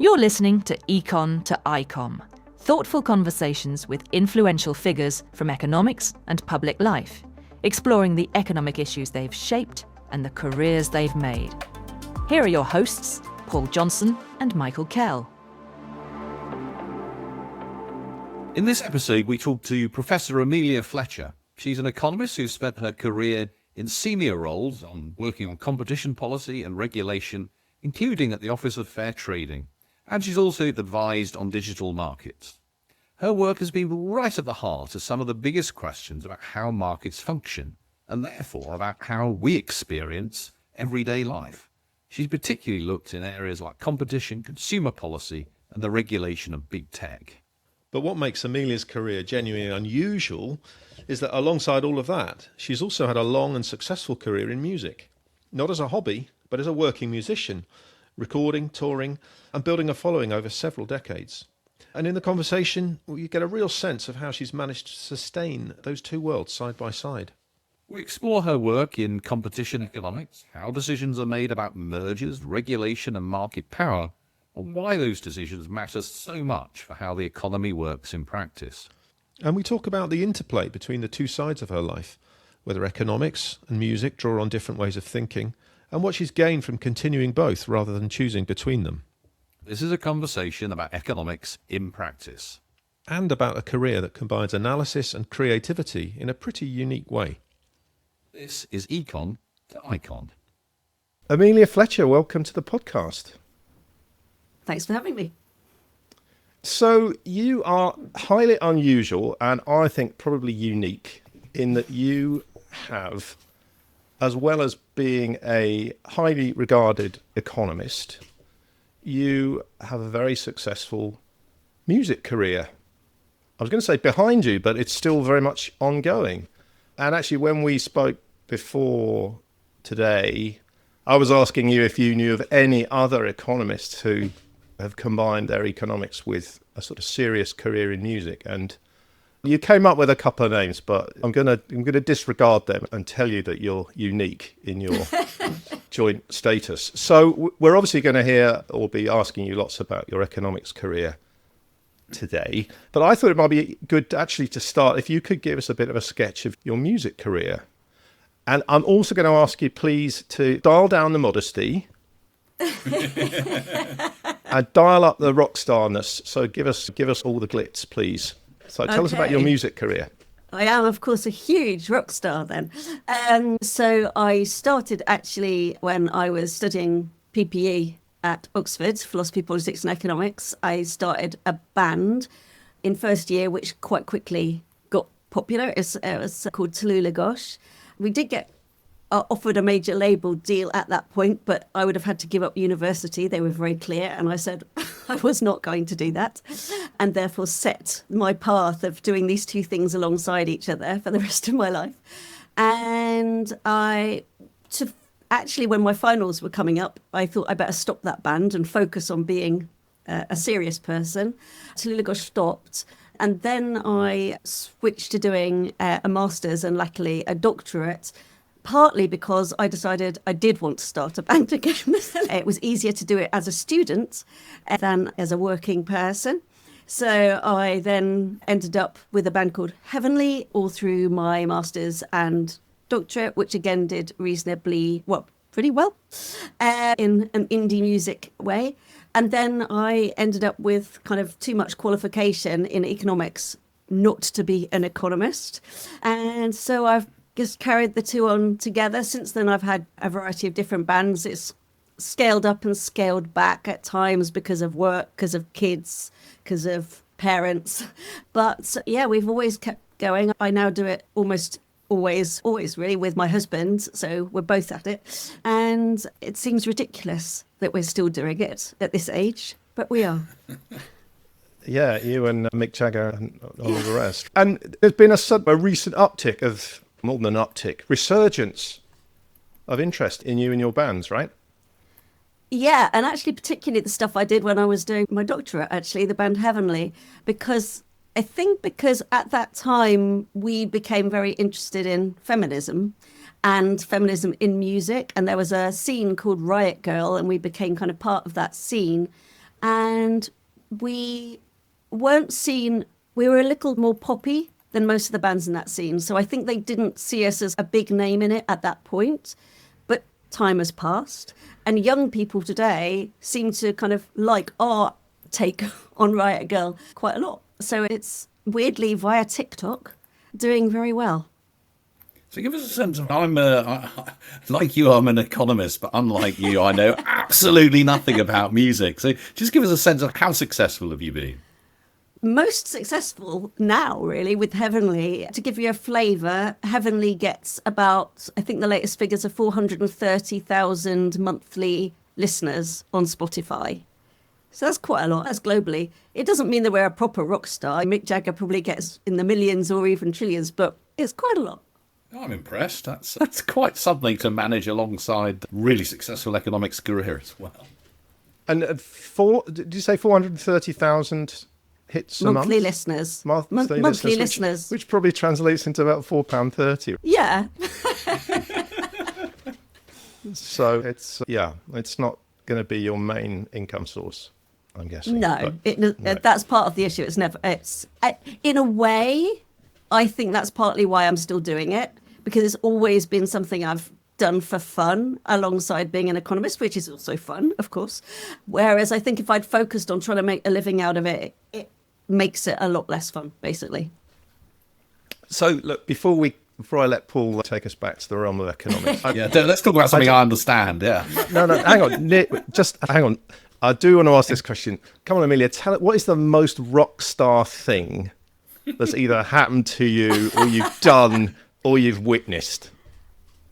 You're listening to Econ to ICOM, thoughtful conversations with influential figures from economics and public life, exploring the economic issues they've shaped and the careers they've made. Here are your hosts, Paul Johnson and Michael Kell. In this episode, we talk to Professor Amelia Fletcher. She's an economist who's spent her career in senior roles working on competition policy and regulation, including at the Office of Fair Trading. And she's also advised on digital markets. Her work has been right at the heart of some of the biggest questions about how markets function, and therefore about how we experience everyday life. She's particularly looked in areas like competition, consumer policy, and the regulation of big tech. But what makes Amelia's career genuinely unusual is that alongside all of that, she's also had a long and successful career in music. Not as a hobby, but as a working musician, recording, touring, and building a following over several decades. And in the conversation, you get a real sense of how she's managed to sustain those two worlds side by side. We explore her work in competition economics, how decisions are made about mergers, regulation, and market power, and why those decisions matter so much for how the economy works in practice. And we talk about the interplay between the two sides of her life, whether economics and music draw on different ways of thinking, and what she's gained from continuing both rather than choosing between them. This is a conversation about economics in practice. And about a career that combines analysis and creativity in a pretty unique way. This is Econ to Icon. Amelia Fletcher, welcome to the podcast. Thanks for having me. So you are highly unusual and I think probably unique in that you have, as well as being a highly regarded economist, you have a very successful music career. I was going to say behind you, but it's still very much ongoing. And actually, when we spoke before today, I was asking you if you knew of any other economists who have combined their economics with a sort of serious career in music. And you came up with a couple of names, but I'm gonna disregard them and tell you that you're unique in your joint status. So we're obviously going to hear or be asking you lots about your economics career today. But I thought it might be good actually to start if you could give us a bit of a sketch of your music career. And I'm also going to ask you, please, to dial down the modesty and dial up the rock starness. So give us all the glitz, please. So tell us about your music career. I am, of course, a huge rock star then. So I started actually when I was studying PPE at Oxford, Philosophy, Politics and Economics. I started a band in first year, which quite quickly got popular. It was called Talulah. We did get offered a major label deal at that point, but I would have had to give up university. They were very clear. And I said I was not going to do that, and therefore set my path of doing these two things alongside each other for the rest of my life. And actually, when my finals were coming up, I thought I better stop that band and focus on being a serious person. Talulah stopped. And then I switched to doing a master's and luckily a doctorate, partly because I decided I did want to start a band again. It was easier to do it as a student than as a working person. So I then ended up with a band called Heavenly all through my master's and doctorate, which again did pretty well in an indie music way. And then I ended up with kind of too much qualification in economics not to be an economist. And so I've just carried the two on together. Since then, I've had a variety of different bands. It's scaled up and scaled back at times because of work, because of kids, because of parents. But yeah, we've always kept going. I now do it almost always really with my husband. So we're both at it. And it seems ridiculous that we're still doing it at this age, but we are. Yeah, you and Mick Jagger and all the rest. And there's been a recent uptick of, more than an uptick, resurgence of interest in you and your bands, right? Yeah, and actually particularly the stuff I did when I was doing my doctorate, actually, the band Heavenly, because at that time we became very interested in feminism and feminism in music, and there was a scene called Riot Grrrl, and we became kind of part of that scene. And we weren't seen, we were a little more poppy than most of the bands in that scene. So I think they didn't see us as a big name in it at that point. But time has passed. And young people today seem to kind of like our take on Riot Grrrl quite a lot. So it's weirdly via TikTok doing very well. So give us a sense of, like you, I'm an economist, but unlike you, I know absolutely nothing about music. So just give us a sense of how successful have you been? Most successful now, really, with Heavenly. To give you a flavour, Heavenly gets about, I think the latest figures are 430,000 monthly listeners on Spotify. So that's quite a lot. That's globally. It doesn't mean that we're a proper rock star. Mick Jagger probably gets in the millions or even trillions, but it's quite a lot. I'm impressed. That's quite something to manage alongside a really successful economics career as well. And did you say 430,000 hits a month? Monthly listeners. Monthly listeners. Which probably translates into about £4.30. Yeah. So it's not going to be your main income source, I'm guessing. No, that's part of the issue. It's in a way, I think that's partly why I'm still doing it, because it's always been something I've done for fun alongside being an economist, which is also fun, of course. Whereas I think if I'd focused on trying to make a living out of it, it makes it a lot less fun, basically. So look, before I let Paul take us back to the realm of economics. Let's talk about something I understand. Yeah. No, hang on. Just hang on. I do want to ask this question. Come on, Amelia, tell it. What is the most rock star thing that's either happened to you or you've done or you've witnessed?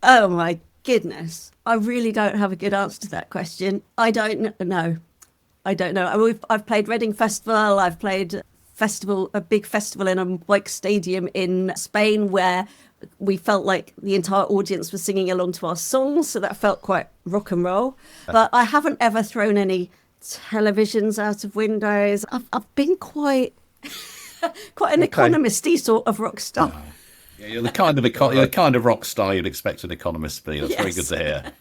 Oh my goodness. I really don't have a good answer to that question. I don't know. I've played Reading Festival. I've played a big festival in a bike stadium in Spain where we felt like the entire audience was singing along to our songs. So that felt quite rock and roll. But I haven't ever thrown any televisions out of windows. I've been quite an economist-y sort of rock star. Oh. Yeah, you're the kind of rock star you'd expect an economist to be. That's very good to hear.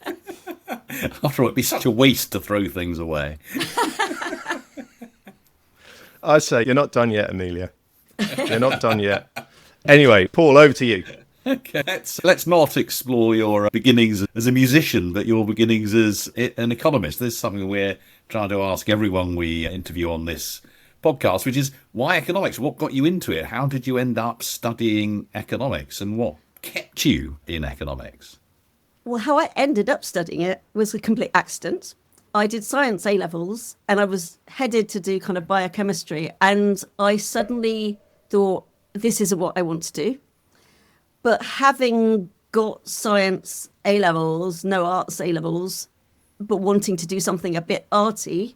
After all, it'd be such a waste to throw things away. I say, you're not done yet, Amelia. You're not done yet. Anyway, Paul, over to you. Okay, let's not explore your beginnings as a musician, but your beginnings as an economist. This is something we're trying to ask everyone we interview on this podcast, which is why economics? What got you into it? How did you end up studying economics, and what kept you in economics? Well, how I ended up studying it was a complete accident. I did science A-levels and I was headed to do kind of biochemistry, and I suddenly thought, this isn't what I want to do. But having got science A-levels, no arts A-levels, but wanting to do something a bit arty,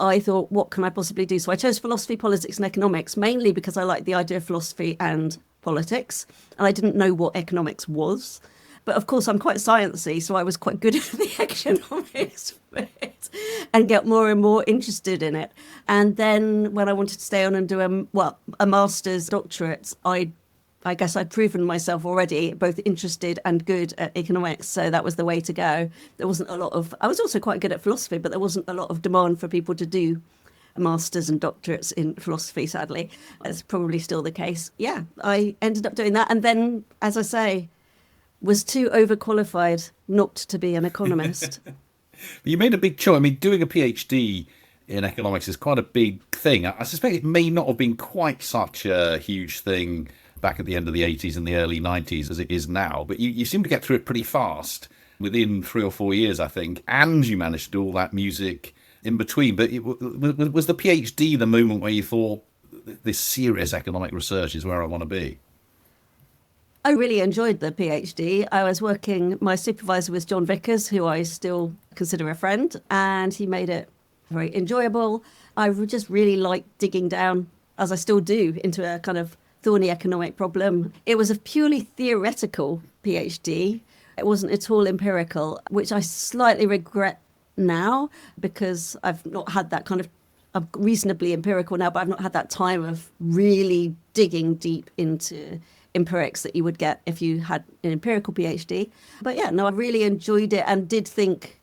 I thought, what can I possibly do? So I chose philosophy, politics and economics, mainly because I liked the idea of philosophy and politics, and I didn't know what economics was. But of course, I'm quite sciencey, so I was quite good at the economics bit and get more and more interested in it. And then when I wanted to stay on and do a master's doctorate, I guess I'd proven myself already both interested and good at economics, so that was the way to go. I was also quite good at philosophy, but there wasn't a lot of demand for people to do masters and doctorates in philosophy, sadly. That's probably still the case. Yeah, I ended up doing that, and then, as I say, was too overqualified not to be an economist. You made a big choice. I mean, doing a PhD in economics is quite a big thing. I suspect it may not have been quite such a huge thing back at the end of the 80s and the early 90s as it is now, but you seem to get through it pretty fast, within 3 or 4 years, I think, and you managed to do all that music in between. But was the PhD the moment where you thought, this serious economic research is where I want to be? I really enjoyed the PhD. My supervisor was John Vickers, who I still consider a friend, and he made it very enjoyable. I just really liked digging down, as I still do, into a kind of thorny economic problem. It was a purely theoretical PhD. It wasn't at all empirical, which I slightly regret now, because I've not had that kind of, I'm reasonably empirical now, but I've not had that time of really digging deep into empirics that you would get if you had an empirical PhD. But yeah, no, I really enjoyed it and did think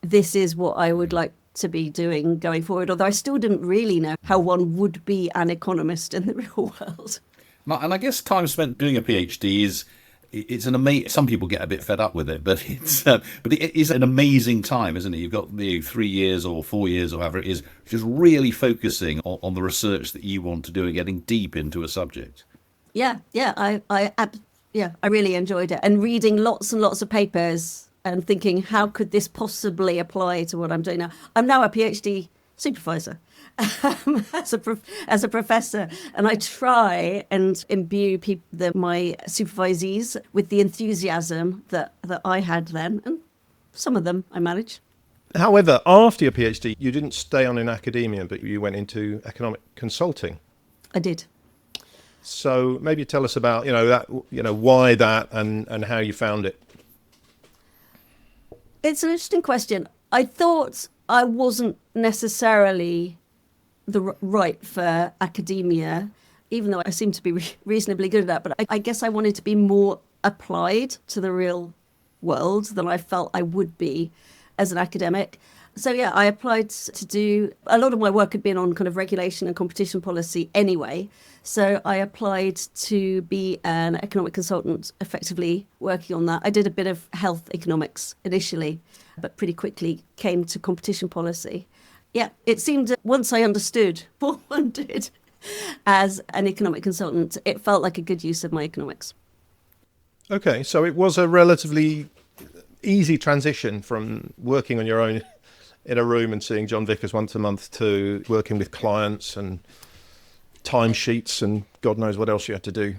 this is what I would like to be doing going forward, although I still didn't really know how one would be an economist in the real world. And I guess time spent doing a PhD it's an amazing. Some people get a bit fed up with it, but it is an amazing time, isn't it? You've got the 3 years or 4 years or however it is, just really focusing on the research that you want to do and getting deep into a subject. I really enjoyed it, and reading lots and lots of papers and thinking, how could this possibly apply to what I'm doing now? I'm now a PhD supervisor as a professor, and I try and imbue my supervisees with the enthusiasm that I had then, and some of them I manage. However, after your PhD, you didn't stay on in academia, but you went into economic consulting. I did. So maybe tell us about why that and how you found it. It's an interesting question. I thought I wasn't necessarily right for academia, even though I seem to be reasonably good at that. But I guess I wanted to be more applied to the real world than I felt I would be as an academic. So yeah, I applied to do, a lot of my work had been on kind of regulation and competition policy anyway. So I applied to be an economic consultant, effectively working on that. I did a bit of health economics initially, but pretty quickly came to competition policy. Yeah, it seemed that once I understood what one did as an economic consultant, it felt like a good use of my economics. Okay, so it was a relatively easy transition from working on your own in a room and seeing John Vickers once a month to working with clients and timesheets and God knows what else you had to do.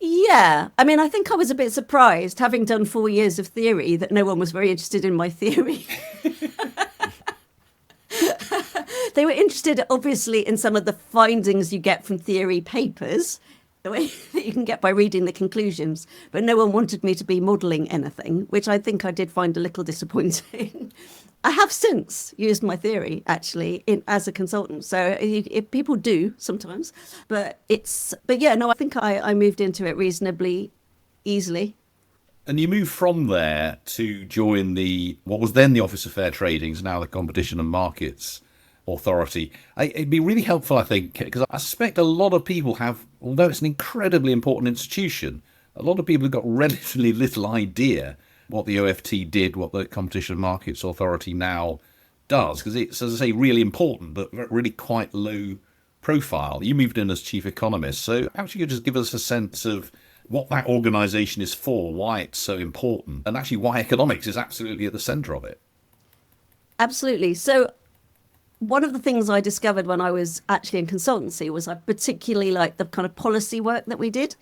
Yeah, I mean, I think I was a bit surprised, having done 4 years of theory, that no one was very interested in my theory. They were interested, obviously, in some of the findings you get from theory papers, the way that you can get by reading the conclusions, but no one wanted me to be modelling anything, which I think I did find a little disappointing. I have since used my theory, actually, as a consultant. So people do sometimes, I think I moved into it reasonably easily. And you moved from there to join what was then the Office of Fair Trading, is now the Competition and Markets Authority. It'd be really helpful, I think, because I suspect a lot of people have, although it's an incredibly important institution, a lot of people have got relatively little idea what the OFT did, what the Competition and Markets Authority now does, because it's, as I say, really important, but really quite low profile. You moved in as chief economist, so actually you could just give us a sense of what that organisation is for, why it's so important, and actually why economics is absolutely at the centre of it. Absolutely. So one of the things I discovered when I was actually in consultancy was I particularly liked the kind of policy work that we did.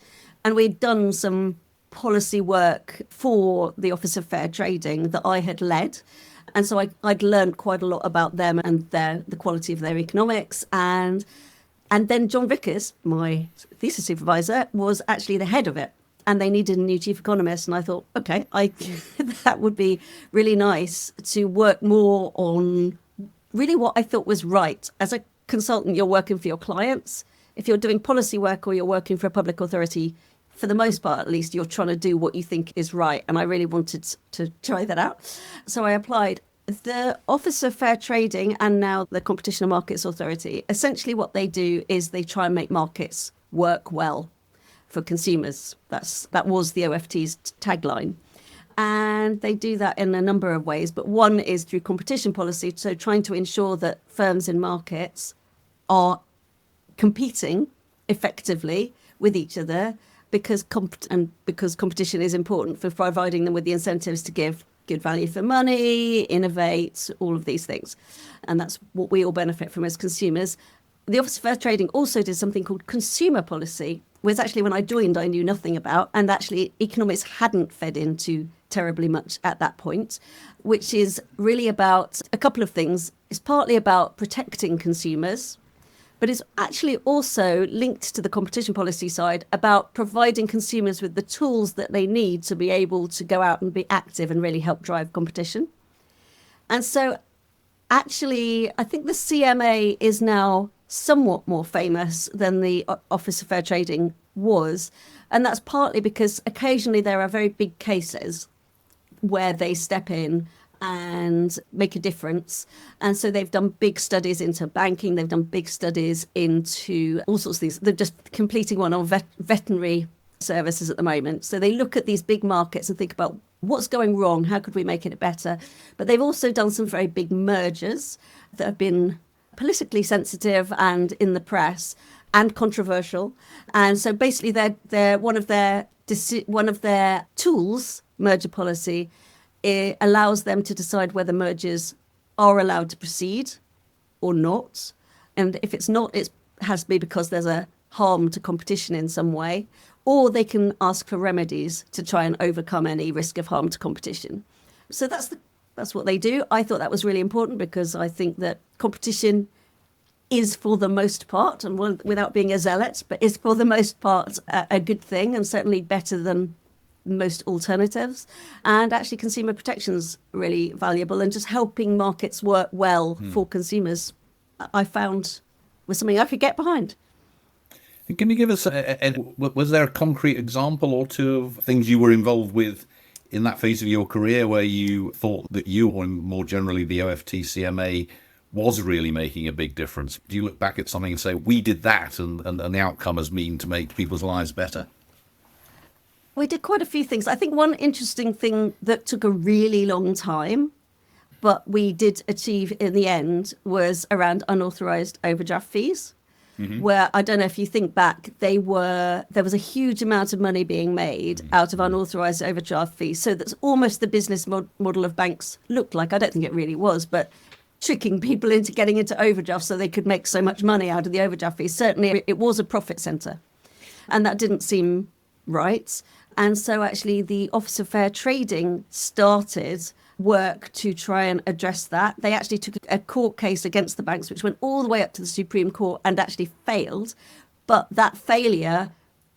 And we'd done some policy work for the Office of Fair Trading that I had led. And so I'd learned quite a lot about them and the quality of their economics. And then John Vickers, my thesis supervisor, was actually the head of it. And they needed a new chief economist. And I thought, okay, that would be really nice to work more on really what I thought was right. As a consultant, you're working for your clients. If you're doing policy work or you're working for a public authority, for the most part, at least, you're trying to do what you think is right. And I really wanted to try that out. So I applied. The Office of Fair Trading and now the Competition and Markets Authority, essentially what they do is they try and make markets work well for consumers. That was the OFT's tagline. And they do that in a number of ways. But one is through competition policy, so trying to ensure that firms in markets are competing effectively with each other because competition is important for providing them with the incentives to give good value for money, innovate, all of these things. And that's what we all benefit from as consumers. The Office of Fair Trading also did something called consumer policy, which actually when I joined I knew nothing about, and actually economics hadn't fed into terribly much at that point, which is really about a couple of things. It's partly about protecting consumers, but it's actually also linked to the competition policy side about providing consumers with the tools that they need to be able to go out and be active and really help drive competition. And so actually, I think the CMA is now somewhat more famous than the Office of Fair Trading was. And that's partly because occasionally there are very big cases where they step in and make a difference. And so they've done big studies into banking, they've done big studies into all sorts of things. They're just completing one on veterinary services at the moment. So they look at these big markets and think about what's going wrong, how could we make it better? But they've also done some very big mergers that have been politically sensitive and in the press and controversial. And so basically they're one of their tools, merger policy, it allows them to decide whether mergers are allowed to proceed or not. And if it's not, it has to be because there's a harm to competition in some way, or they can ask for remedies to try and overcome any risk of harm to competition. So that's what they do. I thought that was really important because I think that competition is for the most part, and without being a zealot, but is for the most part a good thing, and certainly better than most alternatives. And actually consumer protection's really valuable, and just helping markets work well for consumers, I found was something I could get behind. Can you give us, was there a concrete example or two of things you were involved with in that phase of your career where you thought that you, or more generally the OFT-CMA, was really making a big difference? Do you look back at something and say, we did that and the outcome has been to make people's lives better? We did quite a few things. I think one interesting thing that took a really long time, but we did achieve in the end, was around unauthorized overdraft fees, where, I don't know if you think back, there was a huge amount of money being made out of unauthorized overdraft fees. So that's almost the business model of banks looked like. I don't think it really was, but tricking people into getting into overdraft so they could make so much money out of the overdraft fees. Certainly it was a profit centre, and that didn't seem right. And so actually the Office of Fair Trading started work to try and address that. They actually took a court case against the banks, which went all the way up to the Supreme Court and actually failed. But that failure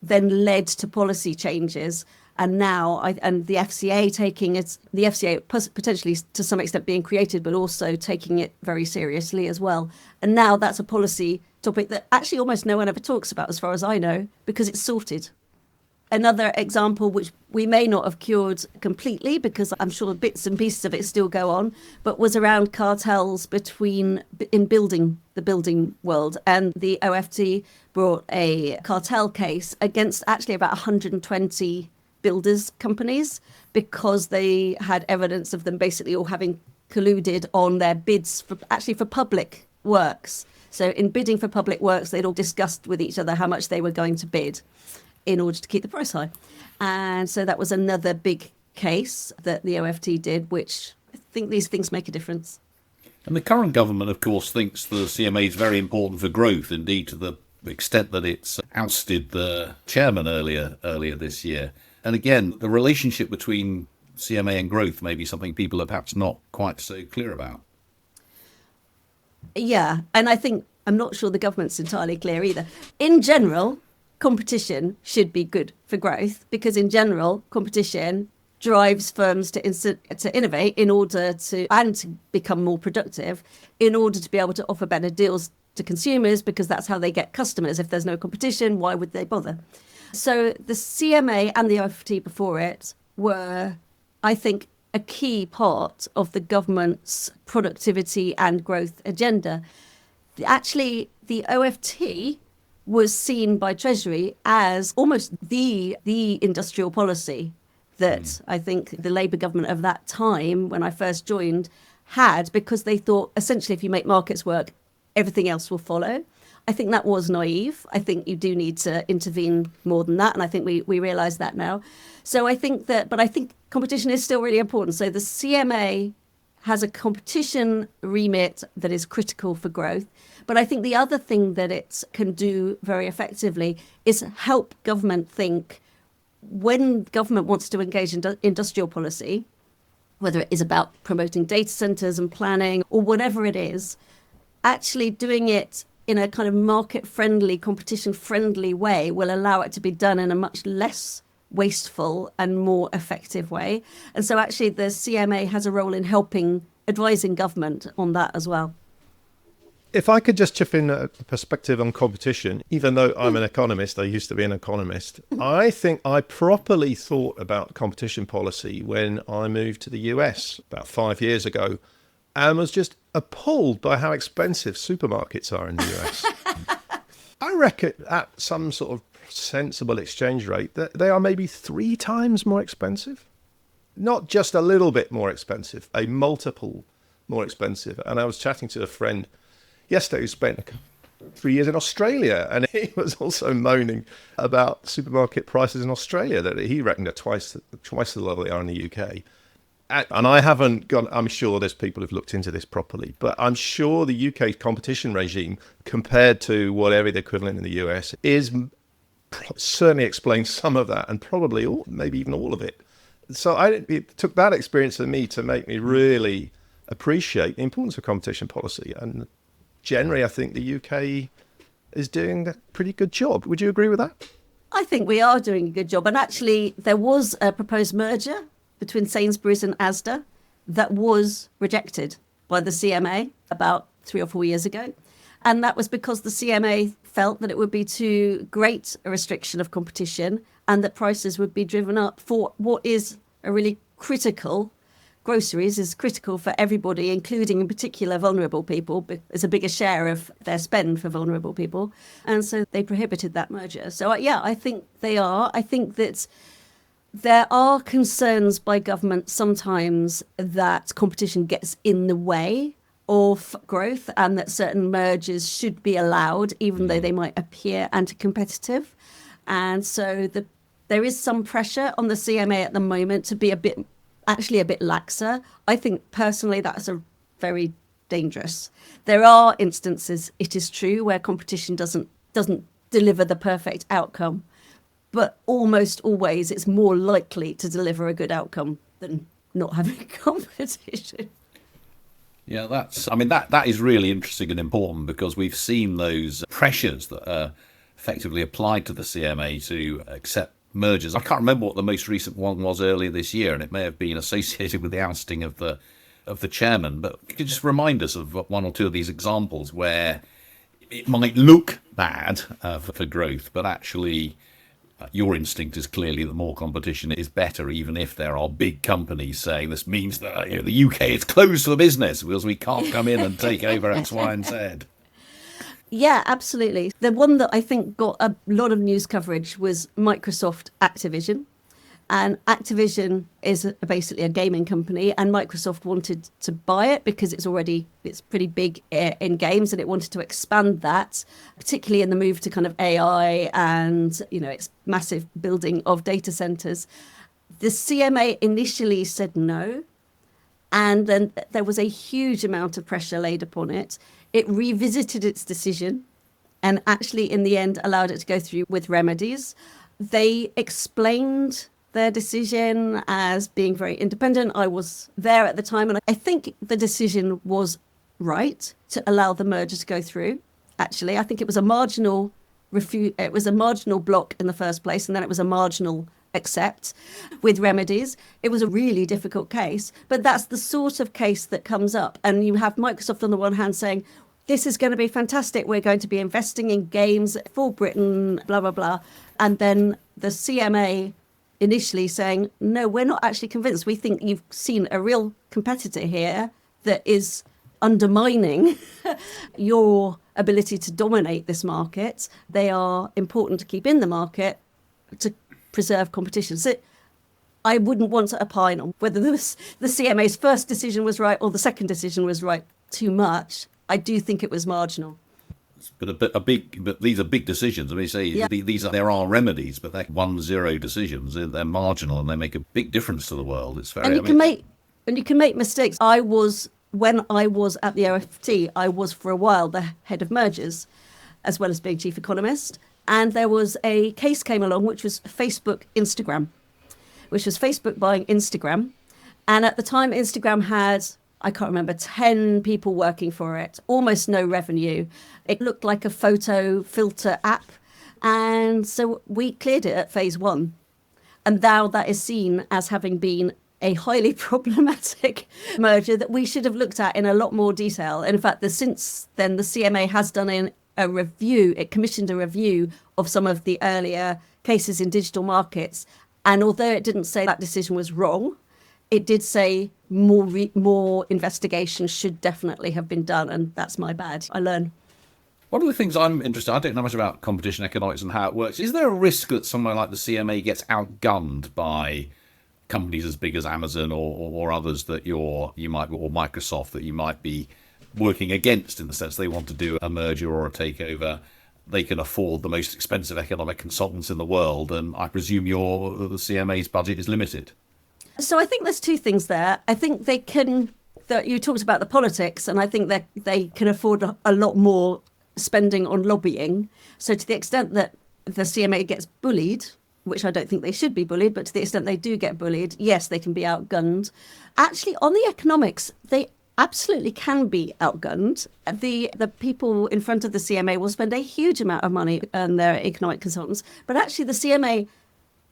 then led to policy changes. And now, and the FCA the FCA potentially to some extent being created, but also taking it very seriously as well. And now that's a policy topic that actually almost no one ever talks about, as far as I know, because it's sorted. Another example, which we may not have cured completely, because I'm sure bits and pieces of it still go on, but was around cartels in the building world. And the OFT brought a cartel case against actually about 120 builders companies, because they had evidence of them basically all having colluded on their bids for public works. So in bidding for public works, they'd all discussed with each other how much they were going to bid in order to keep the price high. And so that was another big case that the OFT did, which I think these things make a difference. And the current government, of course, thinks the CMA is very important for growth, indeed to the extent that it's ousted the chairman earlier this year. And again, the relationship between CMA and growth may be something people are perhaps not quite so clear about. Yeah, and I think, I'm not sure the government's entirely clear either. In general, competition should be good for growth, because in general, competition drives firms to innovate in order to become more productive, in order to be able to offer better deals to consumers, because that's how they get customers. If there's no competition, why would they bother? So the CMA and the OFT before it were, I think, a key part of the government's productivity and growth agenda. Actually, the OFT was seen by Treasury as almost the industrial policy that I think the Labour government of that time, when I first joined, had, because they thought essentially if you make markets work, everything else will follow. I think that was naive. I think you do need to intervene more than that, and I think we realise that now. So I think competition is still really important. So the CMA has a competition remit that is critical for growth. But I think the other thing that it can do very effectively is help government think, when government wants to engage in industrial policy, whether it is about promoting data centres and planning or whatever it is, actually doing it in a kind of market-friendly, competition-friendly way will allow it to be done in a much less wasteful and more effective way. And so actually the CMA has a role in advising government on that as well. If I could just chip in a perspective on competition, even though I'm an economist, I used to be an economist, I think I properly thought about competition policy when I moved to the US about 5 years ago and was just appalled by how expensive supermarkets are in the US. I reckon at some sort of sensible exchange rate that they are maybe 3 times more expensive. Not just a little bit more expensive, a multiple more expensive. And I was chatting to a friend yesterday who spent 3 years in Australia, and he was also moaning about supermarket prices in Australia, that he reckoned are twice the level they are in the UK. And I haven't gone, I'm sure there's people who've looked into this properly, but I'm sure the UK competition regime compared to whatever the equivalent in the US is certainly explains some of that, and probably maybe even all of it. So it took that experience for me to make me really appreciate the importance of competition policy. And generally, I think the UK is doing a pretty good job. Would you agree with that? I think we are doing a good job. And actually, there was a proposed merger between Sainsbury's and Asda that was rejected by the CMA about 3 or 4 years ago. And that was because the CMA felt that it would be too great a restriction of competition and that prices would be driven up for what is a really critical, groceries is critical for everybody, including in particular vulnerable people. It's a bigger share of their spend for vulnerable people. And so they prohibited that merger. So yeah, I think they are. I think that there are concerns by government sometimes that competition gets in the way of growth and that certain mergers should be allowed, even though they might appear anti-competitive. And so there is some pressure on the CMA at the moment to be a bit laxer. I think personally that's a very dangerous. There are instances, it is true, where competition doesn't deliver the perfect outcome, but almost always it's more likely to deliver a good outcome than not having competition. Yeah, that is really interesting and important, because we've seen those pressures that are effectively applied to the CMA to accept mergers. I can't remember what the most recent one was earlier this year, and it may have been associated with the ousting of the chairman. But could you just remind us of one or two of these examples where it might look bad for growth, but actually your instinct is clearly that more competition is better, even if there are big companies saying this means that the UK is closed for business because we can't come in and take over X, Y, and Z. Yeah, absolutely. The one that I think got a lot of news coverage was Microsoft Activision. And Activision is basically a gaming company, and Microsoft wanted to buy it because it's pretty big in games, and it wanted to expand that, particularly in the move to kind of AI and, its massive building of data centers. The CMA initially said no, and then there was a huge amount of pressure laid upon it. It revisited its decision and actually in the end allowed it to go through with remedies. They explained their decision as being very independent. I was there at the time, and I think the decision was right to allow the merger to go through. Actually, I think it was a marginal it was a marginal block in the first place, and then it was a marginal accept with remedies. It was a really difficult case, but that's the sort of case that comes up. And you have Microsoft on the one hand saying, this is going to be fantastic, we're going to be investing in games for Britain, blah, blah, blah. And then the CMA initially saying, no, we're not actually convinced. We think you've seen a real competitor here that is undermining your ability to dominate this market. They are important to keep in the market to preserve competition. So I wouldn't want to opine on whether the CMA's first decision was right or the second decision was right too much. I do think it was marginal. But these are big decisions. I mean, there are remedies, but they're 1-0 decisions. They're marginal and they make a big difference to the world. It's very. And you can make mistakes. When I was at the OFT, I was for a while the head of mergers, as well as being chief economist. And there was a case came along, which was Facebook buying Instagram. And at the time, Instagram had, I can't remember, 10 people working for it, almost no revenue. It looked like a photo filter app. And so we cleared it at phase 1. And now that is seen as having been a highly problematic merger that we should have looked at in a lot more detail. And in fact, since then, the CMA has done a review. It commissioned a review of some of the earlier cases in digital markets. And although it didn't say that decision was wrong, it did say more investigation should definitely have been done. And that's my bad. I learn. One of the things I'm interested in, I don't know much about competition economics and how it works. Is there a risk that somewhere like the CMA gets outgunned by companies as big as Amazon or others that or Microsoft that you might be working against, in the sense they want to do a merger or a takeover? They can afford the most expensive economic consultants in the world, and I presume the CMA's budget is limited. So I think there's two things there. I think they can. You talked about the politics, and I think that they can afford a lot more spending on lobbying. So to the extent that the CMA gets bullied, which I don't think they should be bullied, but to the extent they do get bullied, yes, they can be outgunned. Actually, on the economics, they absolutely can be outgunned. The people in front of the CMA will spend a huge amount of money on their economic consultants, but actually the CMA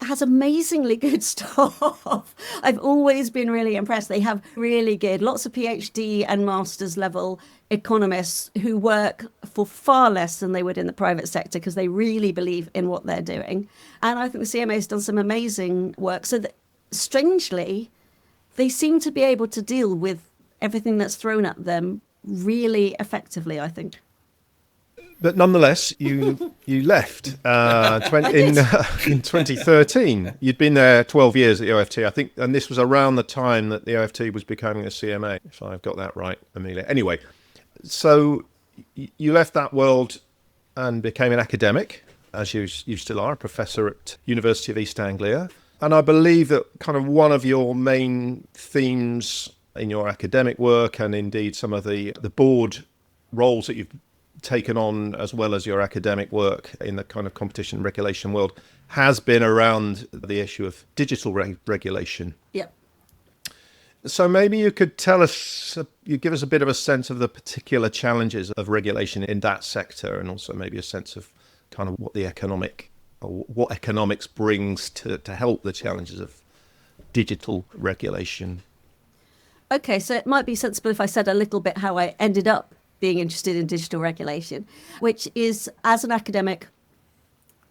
has amazingly good staff. I've always been really impressed. They have really good, lots of PhD and master's level economists who work for far less than they would in the private sector because they really believe in what they're doing. And I think the CMA has done some amazing work. So that, strangely, they seem to be able to deal with everything that's thrown at them really effectively, I think. But nonetheless, you left in 2013. You'd been there 12 years at the OFT, I think, and this was around the time that the OFT was becoming a CMA, if I've got that right, Amelia. Anyway, so you left that world and became an academic, as you still are, a professor at University of East Anglia. And I believe that kind of one of your main themes in your academic work, and indeed some of the board roles that you've taken on, as well as your academic work in the kind of competition regulation world, has been around the issue of digital regulation. Yep. So maybe you could tell us, you give us a bit of a sense of the particular challenges of regulation in that sector, and also maybe a sense of kind of what economics brings to help the challenges of digital regulation. Okay, so it might be sensible if I said a little bit how I ended up being interested in digital regulation, which is, as an academic,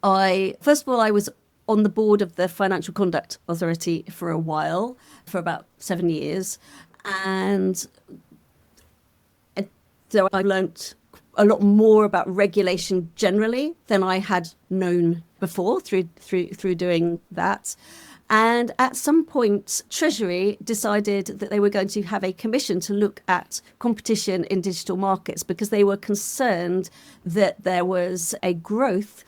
first of all, I was on the board of the Financial Conduct Authority for a while, for about 7 years. And so I learnt a lot more about regulation generally than I had known before through doing that. And at some point, Treasury decided that they were going to have a commission to look at competition in digital markets because they were concerned that there was a growth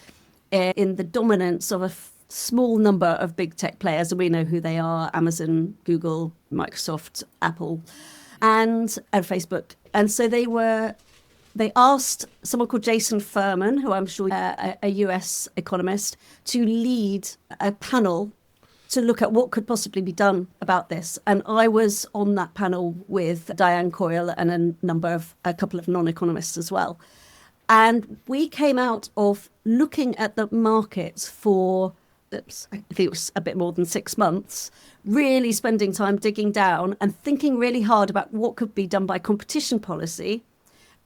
in the dominance of a small number of big tech players. And we know who they are: Amazon, Google, Microsoft, Apple, and Facebook. And so they asked someone called Jason Furman, who I'm sure a US economist, to lead a panel to look at what could possibly be done about this. And I was on that panel with Diane Coyle and a couple of non-economists as well. And we came out of looking at the markets for, I think it was a bit more than 6 months, really spending time digging down and thinking really hard about what could be done by competition policy,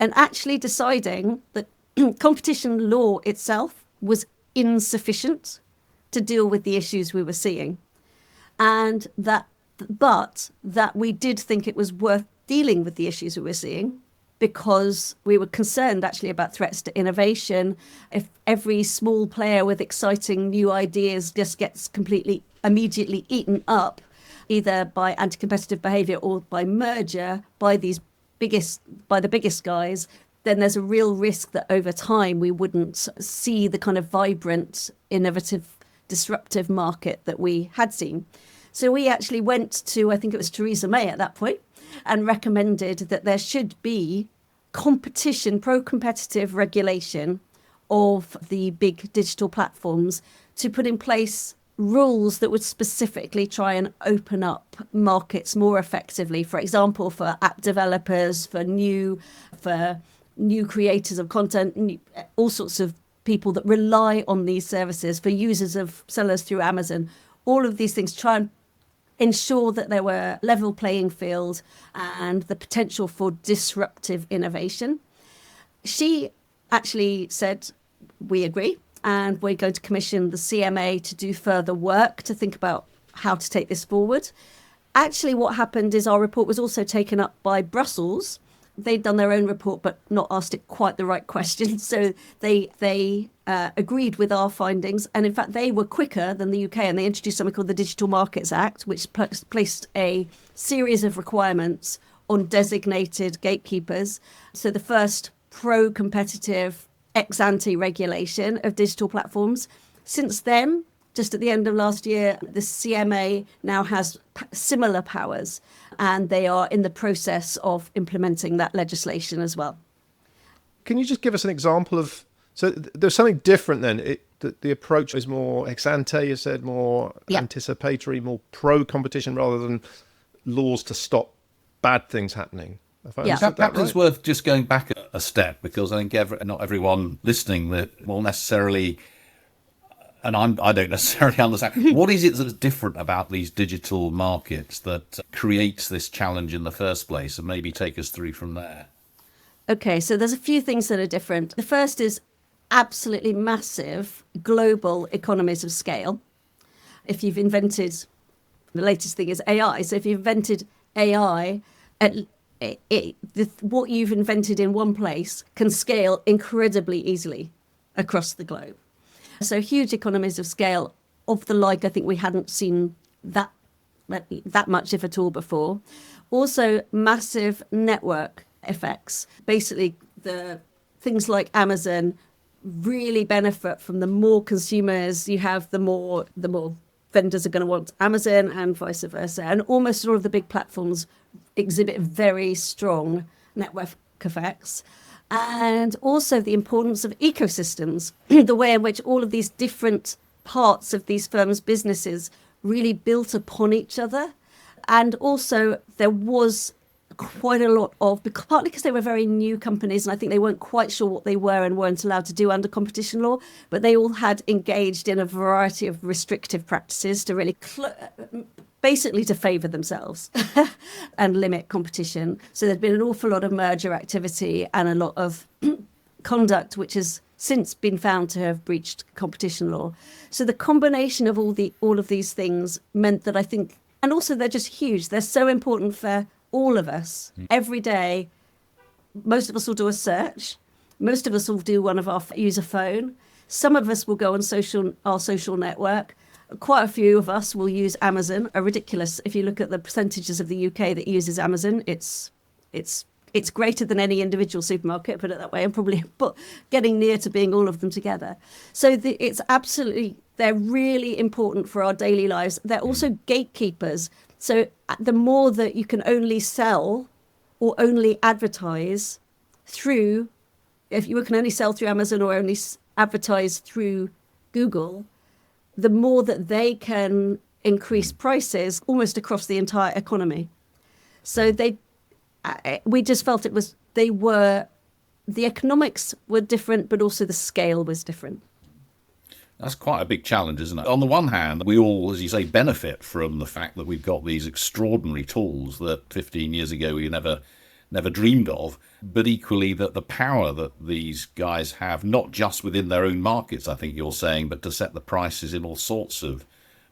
and actually deciding that competition law itself was insufficient to deal with the issues we were seeing, and that we did think it was worth dealing with the issues we were seeing because we were concerned actually about threats to innovation. If every small player with exciting new ideas just gets completely immediately eaten up, either by anti-competitive behaviour or by merger by the biggest guys, then there's a real risk that over time we wouldn't see the kind of vibrant, innovative, disruptive market that we had seen. So we actually went to, I think it was Theresa May at that point, and recommended that there should be pro-competitive regulation of the big digital platforms to put in place rules that would specifically try and open up markets more effectively, for example, for app developers, for new creators of content, all sorts of people that rely on these services, for users of sellers through Amazon, all of these things, try and ensure that there were level playing field and the potential for disruptive innovation. She actually said, we agree, and we're going to commission the CMA to do further work to think about how to take this forward. Actually, what happened is our report was also taken up by Brussels. They'd done their own report, but not asked it quite the right questions. So they agreed with our findings. And in fact, they were quicker than the UK, and they introduced something called the Digital Markets Act, which placed a series of requirements on designated gatekeepers. So the first pro-competitive ex-ante regulation of digital platforms. Since then, just at the end of last year, the CMA now has similar powers, and they are in the process of implementing that legislation as well. Can you just give us an example of, so there's something different then, the approach is more ex ante, you said, more anticipatory, more pro-competition rather than laws to stop bad things happening. Perhaps it's worth just going back a step, because I think not everyone listening that will necessarily, and I don't necessarily understand, what is it that's different about these digital markets that creates this challenge in the first place, and maybe take us through from there. Okay, so there's a few things that are different. The first is absolutely massive global economies of scale. If you've invented, the latest thing is AI, so if you've invented AI, what you've invented in one place can scale incredibly easily across the globe. So huge economies of scale of the like I think we hadn't seen that much, if at all, before. Also massive network effects. Basically, the things like Amazon really benefit from the more consumers you have, the more vendors are going to want Amazon, and vice versa. And almost all of the big platforms exhibit very strong network effects. And also the importance of ecosystems, the way in which all of these different parts of these firms' businesses really built upon each other. And also there was quite a lot of, partly because they were very new companies, and I think they weren't quite sure what they were and weren't allowed to do under competition law, but they all had engaged in a variety of restrictive practices to really basically to favour themselves and limit competition. So there's been an awful lot of merger activity and a lot of conduct which has since been found to have breached competition law. So the combination of all of these things meant that I think, and also they're just huge, they're so important for all of us. Every day, most of us will do a search. Most of us will use a phone. Some of us will go on our social network. Quite a few of us will use Amazon. A ridiculous, if you look at the percentages of the UK that uses Amazon, it's greater than any individual supermarket, put it that way, and probably getting near to being all of them together. So it's absolutely, they're really important for our daily lives. They're also gatekeepers. So the more that you can only sell or only advertise through, if you can only sell through Amazon or only advertise through Google, the more that they can increase prices almost across the entire economy. So we just felt the economics were different, but also the scale was different. That's quite a big challenge, isn't it? On the one hand, we all, as you say, benefit from the fact that we've got these extraordinary tools that 15 years ago we never dreamed of, but equally that the power that these guys have, not just within their own markets, I think you're saying, but to set the prices in all sorts of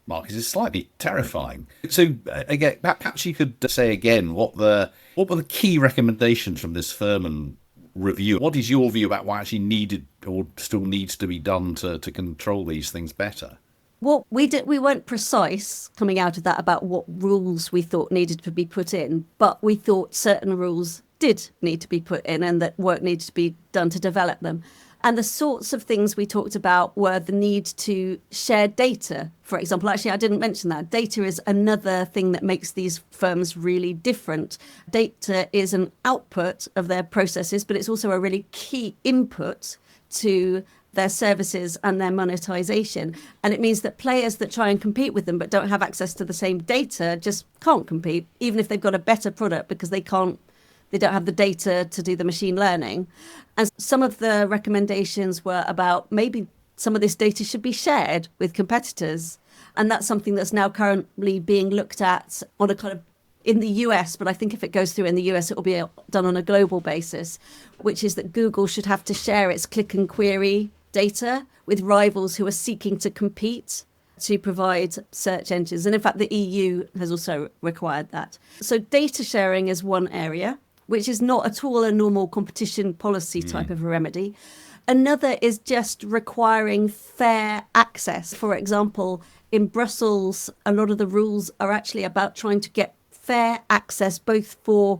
markets is slightly terrifying. So again, perhaps you could say again what were the key recommendations from this Furman review? What is your view about what actually needed or still needs to be done to control these things better? Well, we weren't precise coming out of that about what rules we thought needed to be put in, but we thought certain rules did need to be put in and that work needed to be done to develop them. And the sorts of things we talked about were the need to share data, for example. Actually, I didn't mention that. Data is another thing that makes these firms really different. Data is an output of their processes, but it's also a really key input to their services and their monetization. And it means that players that try and compete with them but don't have access to the same data just can't compete, even if they've got a better product, because they don't have the data to do the machine learning. And some of the recommendations were about maybe some of this data should be shared with competitors. And that's something that's now currently being looked at on a kind of in the US, but I think if it goes through in the US, it will be done on a global basis, which is that Google should have to share its click and query data with rivals who are seeking to compete to provide search engines. And in fact, the EU has also required that. So data sharing is one area, which is not at all a normal competition policy type of a remedy. Another is just requiring fair access. For example, in Brussels, a lot of the rules are actually about trying to get fair access both for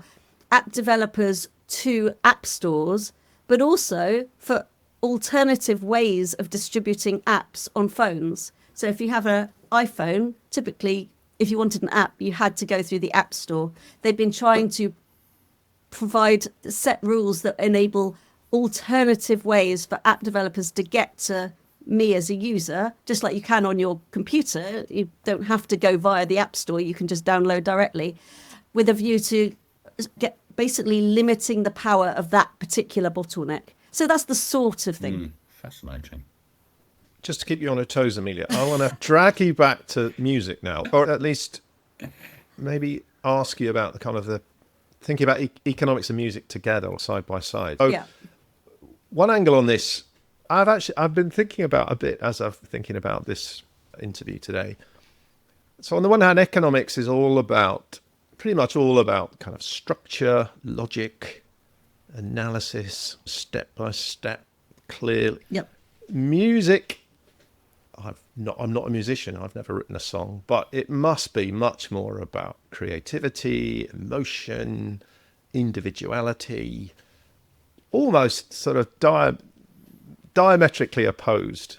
app developers to app stores, but also for alternative ways of distributing apps on phones. So if you have an iPhone, typically, if you wanted an app, you had to go through the App Store. They've been trying to provide set rules that enable alternative ways for app developers to get to me as a user, just like you can on your computer. You don't have to go via the App Store. You can just download directly, with a view to get basically limiting the power of that particular bottleneck. So that's the sort of thing. Fascinating. Just to keep you on your toes, Amelia, I want to drag you back to music now, or at least maybe ask you about the kind of the thinking about economics and music together or side by side. So Yeah. one angle on this, I've been thinking about a bit as I've thinking about this interview today. So on the one hand, economics is pretty much all about kind of structure, logic, analysis, step by step, clearly. Yep. Music, I'm not a musician, I've never written a song, but it must be much more about creativity, emotion, individuality, almost sort of diametrically opposed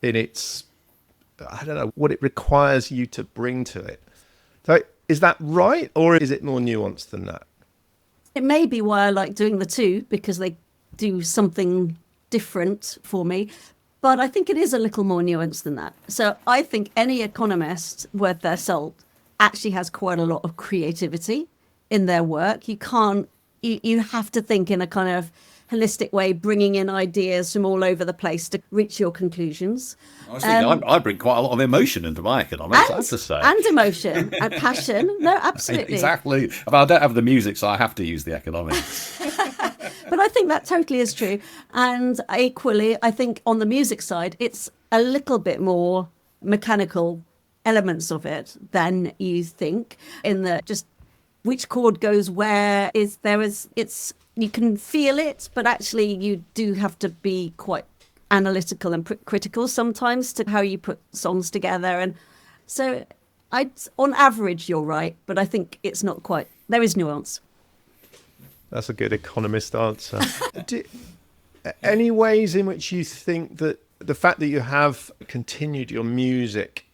in its, I don't know, what it requires you to bring to it. So is that right, or is it more nuanced than that? It may be why I like doing the two, because they do something different for me. But I think it is a little more nuanced than that. So I think any economist worth their salt actually has quite a lot of creativity in their work. You have to think in a kind of holistic way, bringing in ideas from all over the place to reach your conclusions. I was thinking, I bring quite a lot of emotion into my economics, I have to say. And emotion and passion. No, absolutely. Exactly. But I don't have the music, so I have to use the economics. But I think that totally is true. And equally, I think on the music side, it's a little bit more mechanical elements of it than you think, in that just which chord goes where you can feel it, but actually you do have to be quite analytical and critical sometimes to how you put songs together. And so on average, you're right, but I think it's not quite, there is nuance. That's a good economist answer. Any ways in which you think that the fact that you have continued your music,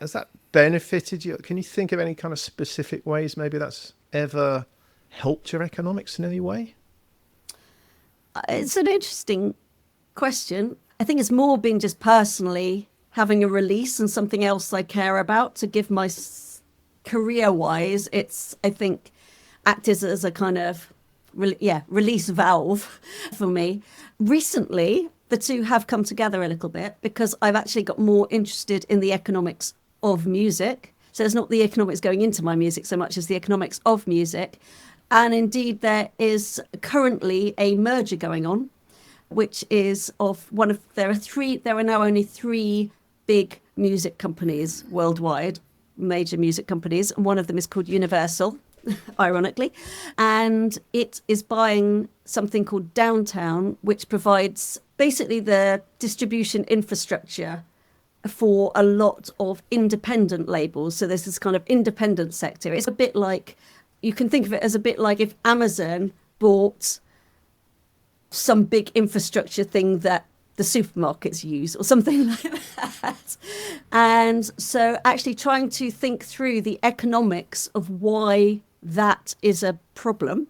has that benefited you? Can you think of any kind of specific ways maybe that's ever helped your economics in any way? It's an interesting question. I think it's more been just personally having a release and something else I care about to give my career-wise. It's, I think, acted as a kind of release valve for me. Recently, the two have come together a little bit because I've actually got more interested in the economics of music. So it's not the economics going into my music so much as the economics of music. And indeed, there is currently a merger going on, which is there are now only three big music companies worldwide, major music companies, and one of them is called Universal, ironically, and it is buying something called Downtown, which provides basically the distribution infrastructure for a lot of independent labels. So there's this kind of independent sector. It's a bit like, you can think of it as a bit like if Amazon bought some big infrastructure thing that the supermarkets use or something like that. And so actually trying to think through the economics of why that is a problem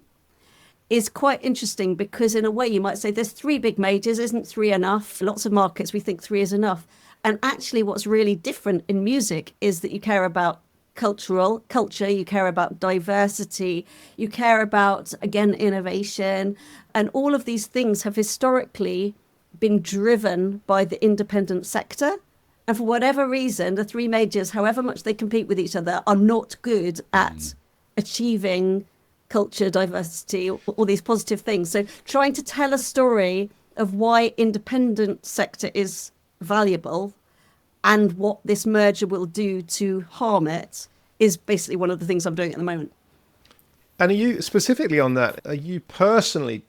is quite interesting, because in a way you might say there's three big majors, isn't three enough? Lots of markets we think three is enough. And actually what's really different in music is that you care about culture, you care about diversity, you care about, again, innovation. And all of these things have historically been driven by the independent sector. And for whatever reason, the three majors, however much they compete with each other, are not good at achieving culture, diversity, all these positive things. So trying to tell a story of why independent sector is valuable and what this merger will do to harm it is basically one of the things I'm doing at the moment. And are you, specifically on that, are you personally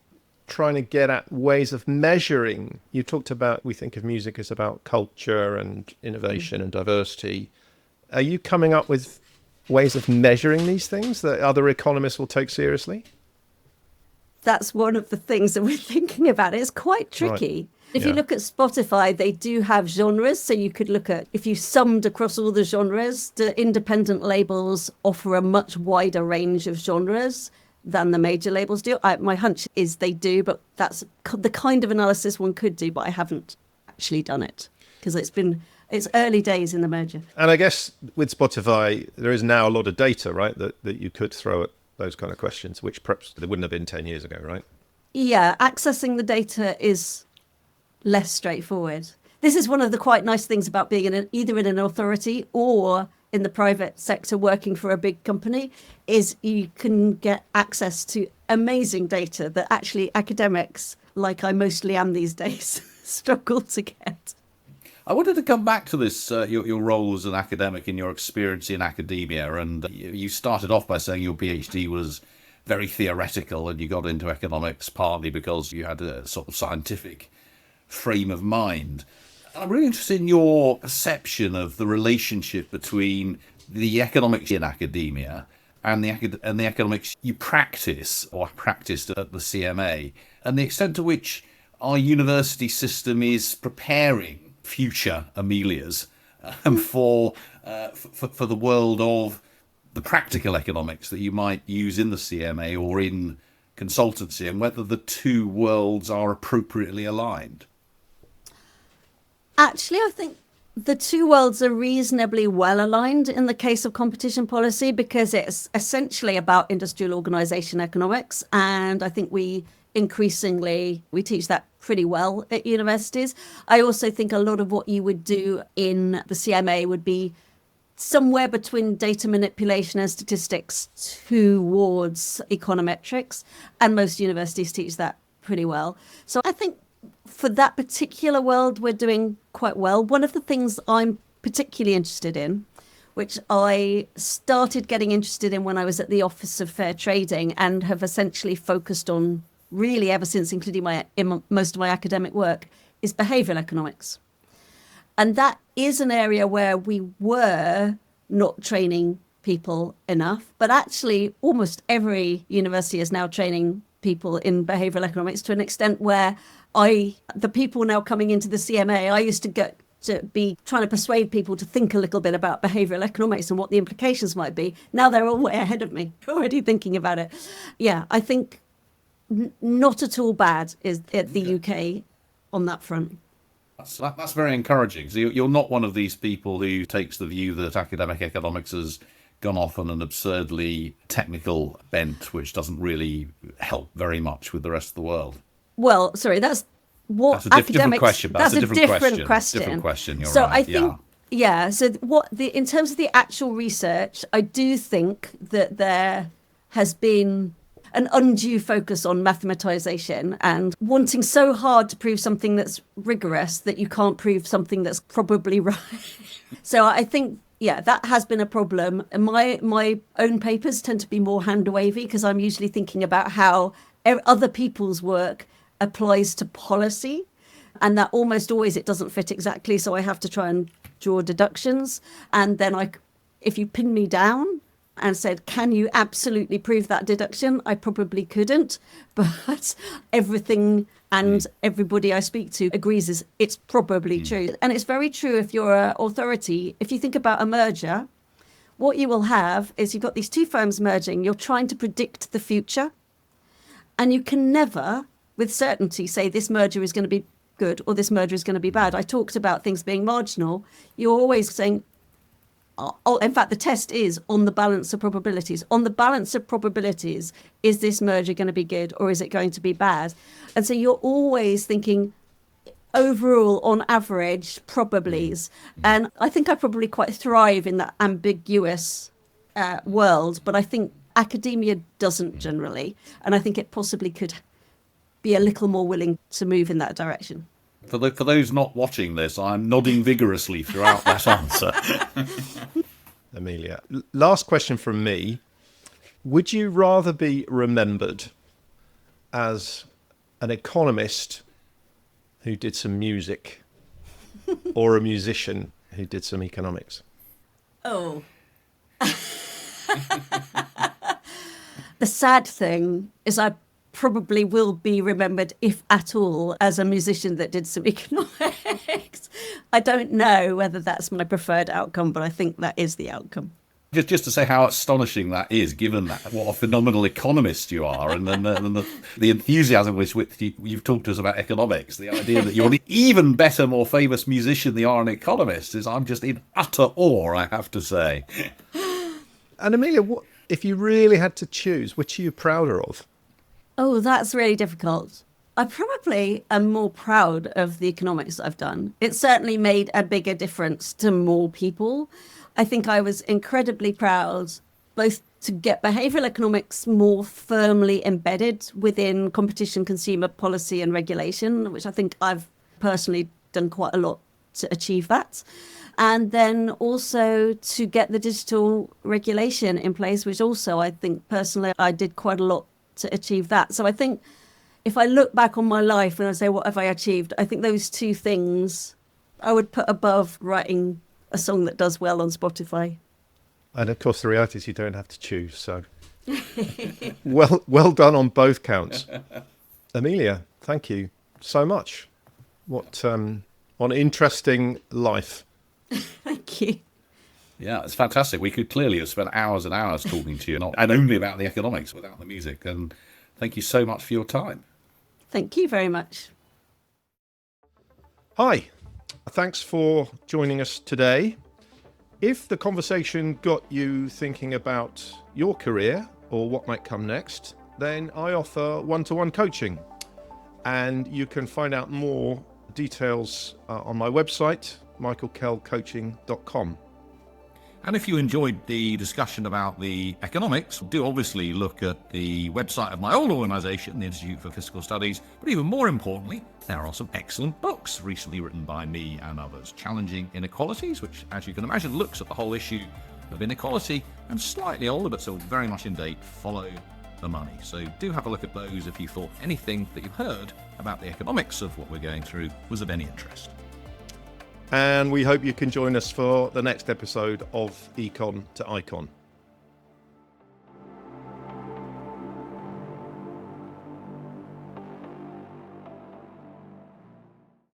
trying to get at ways of measuring? You talked about, we think of music as about culture and innovation and diversity. Are you coming up with ways of measuring these things that other economists will take seriously? That's one of the things that we're thinking about. It's quite tricky. Right. If you look at Spotify, they do have genres. So you could look at, if you summed across all the genres, the independent labels offer a much wider range of genres than the major labels do. My hunch is they do, but that's the kind of analysis one could do, but I haven't actually done it because it's early days in the merger. And I guess with Spotify, there is now a lot of data, right, that you could throw at those kind of questions, which perhaps there wouldn't have been 10 years ago, right? Yeah, accessing the data is less straightforward. This is one of the quite nice things about being either in an authority or in the private sector working for a big company, is you can get access to amazing data that actually academics, like I mostly am these days, struggle to get. I wanted to come back to this, your role as an academic and your experience in academia. And you started off by saying your PhD was very theoretical and you got into economics partly because you had a sort of scientific frame of mind. I'm really interested in your perception of the relationship between the economics in academia and the economics you practice or practiced at the CMA, and the extent to which our university system is preparing future Amelias for the world of the practical economics that you might use in the CMA or in consultancy, and whether the two worlds are appropriately aligned. Actually, I think the two worlds are reasonably well aligned in the case of competition policy because it's essentially about industrial organisation economics. And I think we teach that pretty well at universities. I also think a lot of what you would do in the CMA would be somewhere between data manipulation and statistics towards econometrics. And most universities teach that pretty well. So I think for that particular world, we're doing quite well. One of the things I'm particularly interested in, which I started getting interested in when I was at the Office of Fair Trading and have essentially focused on really ever since, including most of my academic work, is behavioural economics. And that is an area where we were not training people enough, but actually almost every university is now training people in behavioural economics to an extent where the people now coming into the CMA, I used to get to be trying to persuade people to think a little bit about behavioural economics and what the implications might be. Now they're all way ahead of me, already thinking about it. Yeah, I think not at all bad is at the UK on that front. That's very encouraging. So you're not one of these people who takes the view that academic economics has gone off on an absurdly technical bent, which doesn't really help very much with the rest of the world. Well, sorry, that's what that's a academics. Different question. That's a different question. Different question. You're so right. I think, So in terms of the actual research, I do think that there has been an undue focus on mathematisation and wanting so hard to prove something that's rigorous that you can't prove something that's probably right. So I think, that has been a problem. And my own papers tend to be more hand-wavy because I'm usually thinking about how other people's work applies to policy, and that almost always it doesn't fit exactly. So I have to try and draw deductions. And then if you pin me down and said, can you absolutely prove that deduction? I probably couldn't, but everything and everybody I speak to agrees it's probably true. And it's very true if you're an authority. If you think about a merger, what you will have is you've got these two firms merging. You're trying to predict the future, and you can never, with certainty, say this merger is going to be good or this merger is going to be bad. I talked about things being marginal. You're always saying, in fact, the test is on the balance of probabilities. On the balance of probabilities, is this merger going to be good or is it going to be bad? And so you're always thinking, overall, on average, probablys. And I think I probably quite thrive in that ambiguous world, but I think academia doesn't generally. And I think it possibly could be a little more willing to move in that direction. For those not watching this, I'm nodding vigorously throughout that answer. Amelia, last question from me. Would you rather be remembered as an economist who did some music or a musician who did some economics? Oh. The sad thing is I probably will be remembered, if at all, as a musician that did some economics. I don't know whether that's my preferred outcome, but I think that is the outcome. Just to say how astonishing that is, given that what a phenomenal economist you are, and then the enthusiasm with which you've talked to us about economics, the idea that you're an even better, more famous musician than you are an economist, I'm just in utter awe, I have to say. And Amelia, what if you really had to choose, which are you prouder of? Oh, that's really difficult. I probably am more proud of the economics I've done. It certainly made a bigger difference to more people. I think I was incredibly proud both to get behavioural economics more firmly embedded within competition, consumer policy and regulation, which I think I've personally done quite a lot to achieve that. And then also to get the digital regulation in place, which also I think personally I did quite a lot to achieve that. So I think if I look back on my life and I say, what have I achieved? I think those two things I would put above writing a song that does well on Spotify. And of course, the reality is you don't have to choose. So well done on both counts. Amelia, thank you so much. What an interesting life. Thank you. Yeah, it's fantastic. We could clearly have spent hours and hours talking to you, and only about the economics without the music. And thank you so much for your time. Thank you very much. Hi, thanks for joining us today. If the conversation got you thinking about your career or what might come next, then I offer one-to-one coaching. And you can find out more details on my website, michaelkellcoaching.com. And if you enjoyed the discussion about the economics, do obviously look at the website of my old organisation, the Institute for Fiscal Studies. But even more importantly, there are some excellent books recently written by me and others. Challenging Inequalities, which, as you can imagine, looks at the whole issue of inequality, and slightly older, but still very much in date, Follow the Money. So do have a look at those if you thought anything that you've heard about the economics of what we're going through was of any interest. And we hope you can join us for the next episode of Econ to Icon.